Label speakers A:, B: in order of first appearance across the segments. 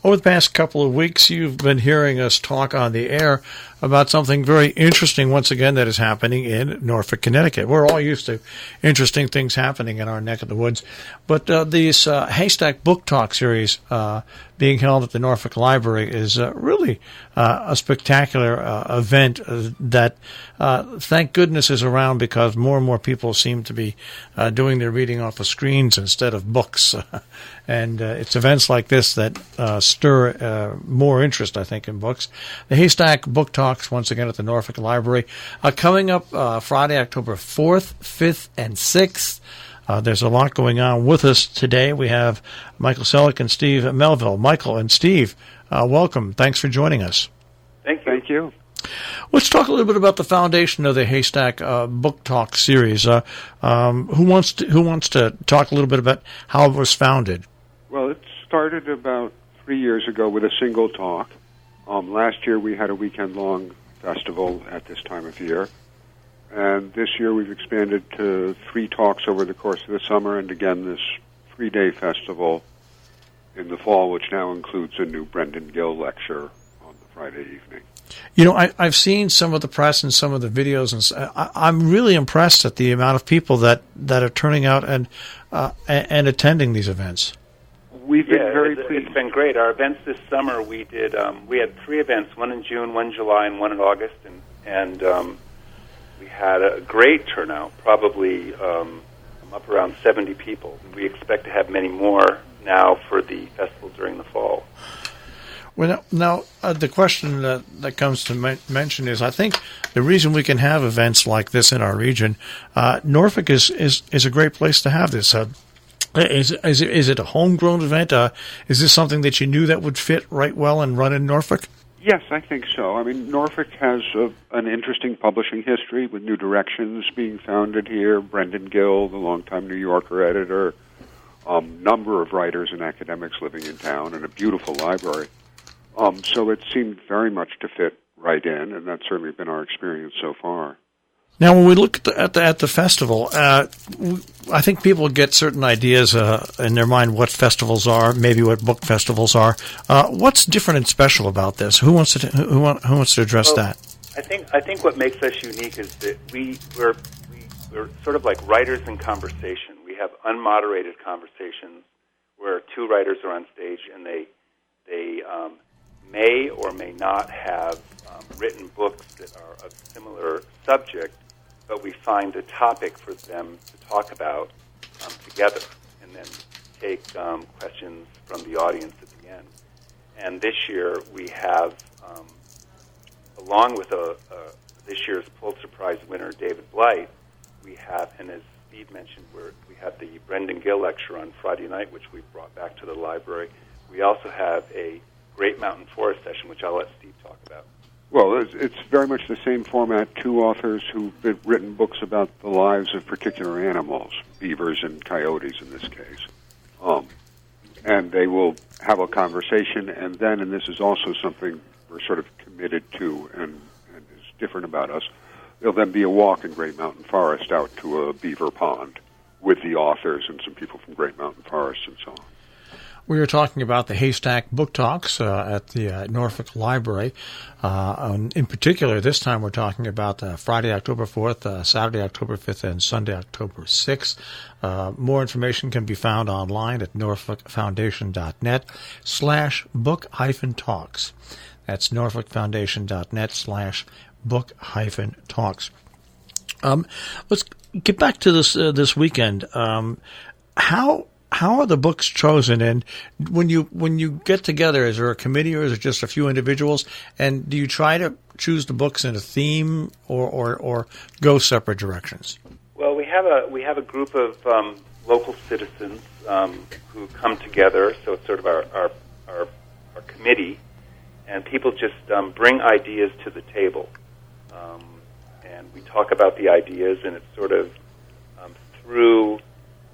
A: Over the past couple of weeks, you've been hearing us talk on the air about something very interesting, once again, that is happening in Norfolk, Connecticut. We're all used to interesting things happening in our neck of the woods. But this Haystack Book Talk series being held at the Norfolk Library is really a spectacular event that, thank goodness, is around because more and more people seem to be doing their reading off of screens instead of books. And it's events like this that stir more interest, I think, in books. The Haystack Book Talks, once again, at the Norfolk Library, coming up Friday, October 4th, 5th, and 6th. There's a lot going on. With us today, we have Michael Selleck and Steve Melville. Michael and Steve, welcome. Thanks for joining us.
B: Thank you.
A: Let's talk a little bit about the foundation of the Haystack Book Talk series. Who wants to talk a little bit about how it was founded?
B: Well, it started about 3 years ago with a single talk. Last year we had a weekend-long festival at this time of year. And this year we've expanded to 3 talks over the course of the summer, and again this 3-day festival in the fall, which now includes a new Brendan Gill lecture on the Friday evening.
A: You know, I've seen some of the press and some of the videos, and I'm really impressed at the amount of people that are turning out and attending these events.
B: We've been very pleased.
C: It's been great. Our events this summer, we had 3 events, one in June, one in July, and one in August, and we had a great turnout, probably up around 70 people. We expect to have many more now for the festival during the fall.
A: Well, now the question that comes to mention is, I think the reason we can have events like this in our region, Norfolk is a great place to have this. Is it a homegrown event? Is this something that you knew that would fit right well and run in Norfolk?
B: Yes, I think so. I mean, Norfolk has an interesting publishing history with New Directions being founded here, Brendan Gill, the longtime New Yorker editor, number of writers and academics living in town, and a beautiful library. So it seemed very much to fit right in, and that's certainly been our experience so far.
A: Now, when we look at the festival, I think people get certain ideas in their mind what festivals are, maybe what book festivals are. What's different and special about this? Who wants to address that?
C: I think what makes us unique is that we're sort of like writers in conversation. We have unmoderated conversations where 2 writers are on stage and they may or may not have written books that are of similar subject, but we find a topic for them to talk about together and then take questions from the audience at the end. And this year we have, along with this year's Pulitzer Prize winner, David Blight, we have, and as Steve mentioned, we have the Brendan Gill lecture on Friday night, which we brought back to the library. We also have a Great Mountain Forest session, which I'll let Steve talk about.
B: Well, it's very much the same format. 2 authors who've written books about the lives of particular animals, beavers and coyotes in this case. And they will have a conversation, and then, and this is also something we're sort of committed to and is different about us, there'll then be a walk in Great Mountain Forest out to a beaver pond with the authors and some people from Great Mountain Forest and so on.
A: We were talking about the Haystack Book Talks at the Norfolk Library. In particular, this time we're talking about Friday, October 4th, Saturday, October 5th, and Sunday, October 6th. More information can be found online at norfolkfoundation.net/book-talks. That's norfolkfoundation.net/book-talks. Let's get back to this weekend. How are the books chosen? And when you get together, is there a committee or is it just a few individuals? And do you try to choose the books in a theme or go separate directions?
C: Well, we have a group of local citizens who come together. So it's sort of our committee, and people just bring ideas to the table, and we talk about the ideas, and it's sort of through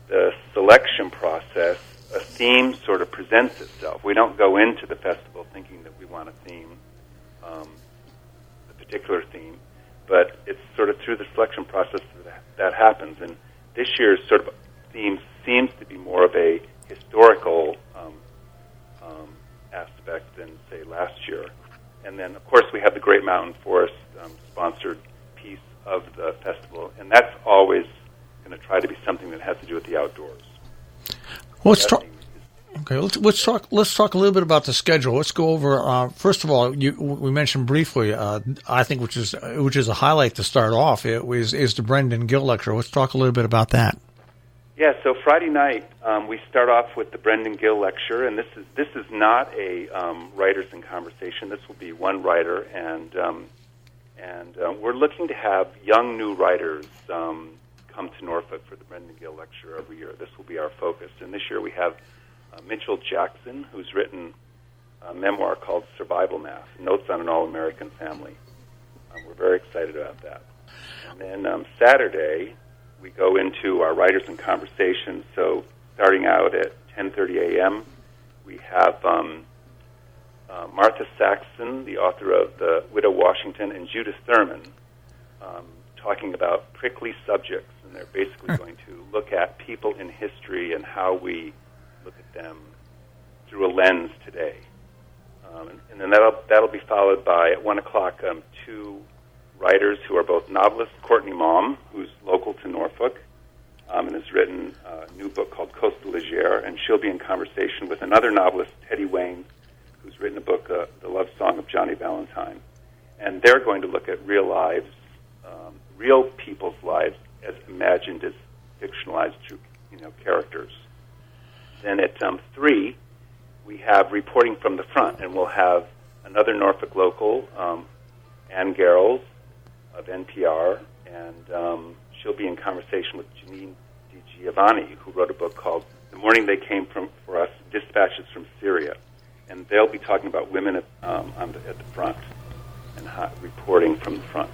C: the selection process, a theme sort of presents itself. We don't go into the festival thinking that we want a theme, a particular theme, but it's sort of through the selection process that happens. And this year's sort of theme seems to be more of a historical aspect. expect than, say, last year. And then, of course, we have the Great Mountain Forest sponsored piece of the festival, and that's always going to try to be something that has to do with the outdoors.
A: Let's talk a little bit about the schedule. Let's go over. First of all, we mentioned briefly. I think which is a highlight to start off. Is the Brendan Gill lecture. Let's talk a little bit about that.
C: Yeah. So Friday night we start off with the Brendan Gill lecture, and this is not a writers in conversation. This will be one writer, and we're looking to have young new writers come to Norfolk for the Brendan Gill lecture every year. This will be our focus, and this year we have Mitchell Jackson, who's written a memoir called Survival Math, Notes on an All-American Family. We're very excited about that. And then Saturday, we go into our Writers in Conversation. So starting out at 10:30 a.m., we have Martha Saxon, the author of The Widow Washington, and Judith Thurman talking about prickly subjects. And they're basically going to look at people in history and how we look at them through a lens today. And then that'll be followed by, at 1 o'clock, two writers who are both novelists. Courtney Maum, who's local to Norfolk, and has written a new book called Costa Legere, and she'll be in conversation with another novelist, Teddy Wayne, who's written a book, The Love Song of Johnny Valentine. And they're going to look at real lives, real people's lives, as imagined as fictionalized through characters. Then at 3, we have Reporting from the Front, and we'll have another Norfolk local, Ann Garrels of NPR, and she'll be in conversation with Janine DiGiovanni, who wrote a book called The Morning They Came for Us, Dispatches from Syria. And they'll be talking about women at the front and reporting from the front.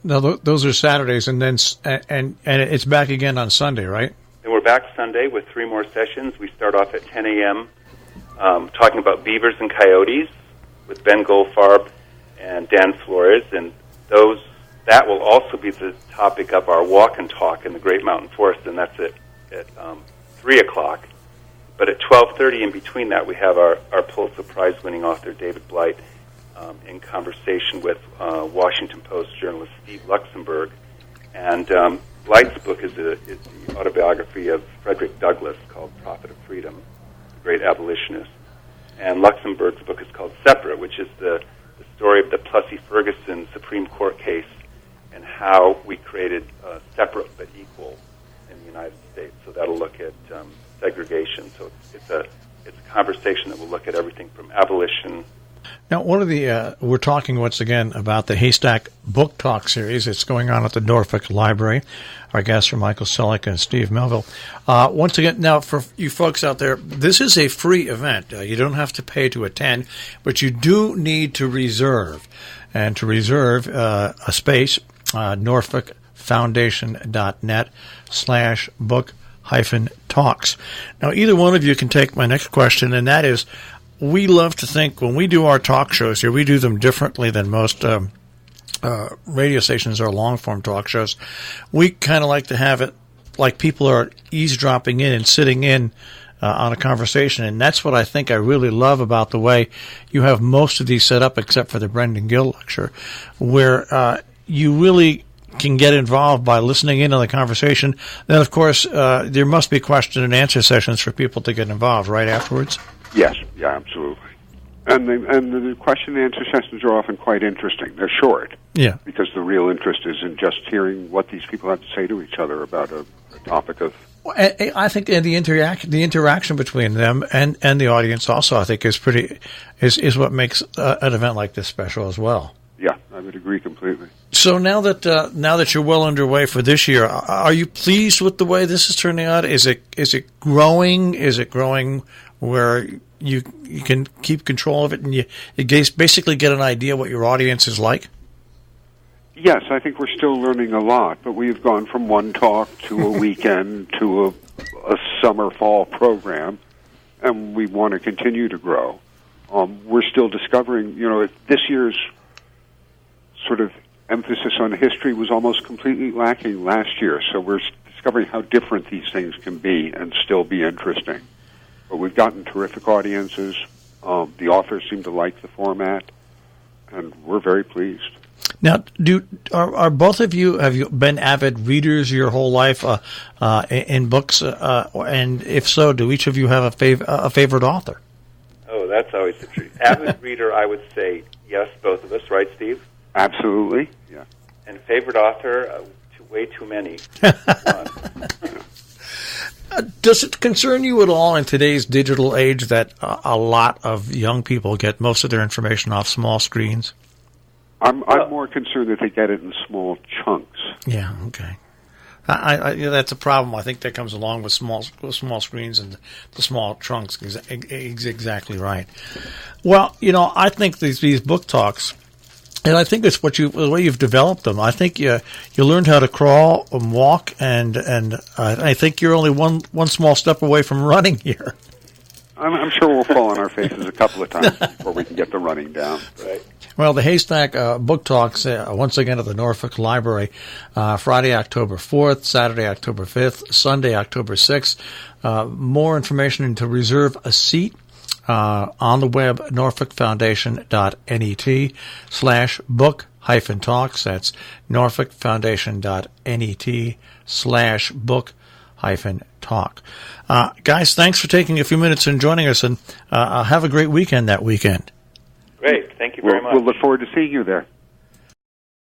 A: Now, those are Saturdays, and then and it's back again on Sunday, right?
C: And we're back Sunday with 3 more sessions. We start off at 10 a.m. Talking about beavers and coyotes with Ben Goldfarb and Dan Flores, and that will also be the topic of our walk and talk in the Great Mountain Forest, and that's at 3 o'clock. But at 12:30, in between that, we have our Pulitzer Prize-winning author David Blight in conversation with Washington Post journalist Steve Luxemburg, and Blight's book is the autobiography of Frederick Douglass called Prophet of Freedom, the great abolitionist. And Luxemburg's book is called Separate, which is the story of the Plessy Ferguson Supreme Court case and how we created separate but equal in the United States. So that'll look at segregation. So it's a conversation that will look at everything from abolition.
A: Now, one of the we're talking once again about the Haystack Book Talks series. It's going on at the Norfolk Library. Our guests are Michael Selleck and Steve Melville. Once again, now for you folks out there, this is a free event. You don't have to pay to attend, but you do need to reserve. And to reserve a space, norfolkfoundation.net/book-talks. Now, either one of you can take my next question, and that is, we love to think when we do our talk shows here, we do them differently than most radio stations or long-form talk shows. We kind of like to have it like people are eavesdropping in and sitting in on a conversation, and that's what I think I really love about the way you have most of these set up, except for the Brendan Gill lecture, where you really can get involved by listening in on the conversation. Then, of course, there must be question and answer sessions for people to get involved right afterwards.
B: Yes, yeah, absolutely. And the question and answer sessions are often quite interesting. They're short.
A: Yeah. Because
B: the real interest is in just hearing what these people have to say to each other about a topic of...
A: I think the interaction between them and the audience also, I think, is what makes an event like this special as well.
B: Yeah, I would agree completely.
A: So now that you're well underway for this year, are you pleased with the way this is turning out? Is it growing? Is it growing where you can keep control of it and you basically get an idea what your audience is like?
B: Yes, I think we're still learning a lot, but we've gone from one talk to a weekend to a summer-fall program, and we want to continue to grow. We're still discovering, this year's sort of emphasis on history was almost completely lacking last year, so we're discovering how different these things can be and still be interesting. But we've gotten terrific audiences. The authors seem to like the format, and we're very pleased.
A: Now, are both of you, have you been avid readers your whole life in books? And if so, do each of you have a favorite author?
C: Oh, that's always the truth. Avid reader, I would say yes, both of us, right, Steve?
B: Absolutely, yeah.
C: And favorite author, way too many.
A: Does it concern you at all in today's digital age that a lot of young people get most of their information off small screens?
B: I'm more concerned that they get it in small chunks.
A: Yeah, okay. That's a problem. I think that comes along with small screens and the small trunks. Exactly right. Well, I think these book talks, and I think it's the way you've developed them. I think you learned how to crawl and walk, and I think you're only one small step away from running here.
B: I'm sure we'll fall on our faces a couple of times before we can get the running down.
C: Right.
A: Well, the Haystack Book Talks, once again at the Norfolk Library, Friday, October 4th, Saturday, October 5th, Sunday, October 6th. More information and to reserve a seat on the web, norfolkfoundation.net/book-talks. That's norfolkfoundation.net/book-talk. Guys, thanks for taking a few minutes and joining us, and have a great weekend that weekend.
C: Great. Thank you very much.
B: We'll look forward to seeing you there.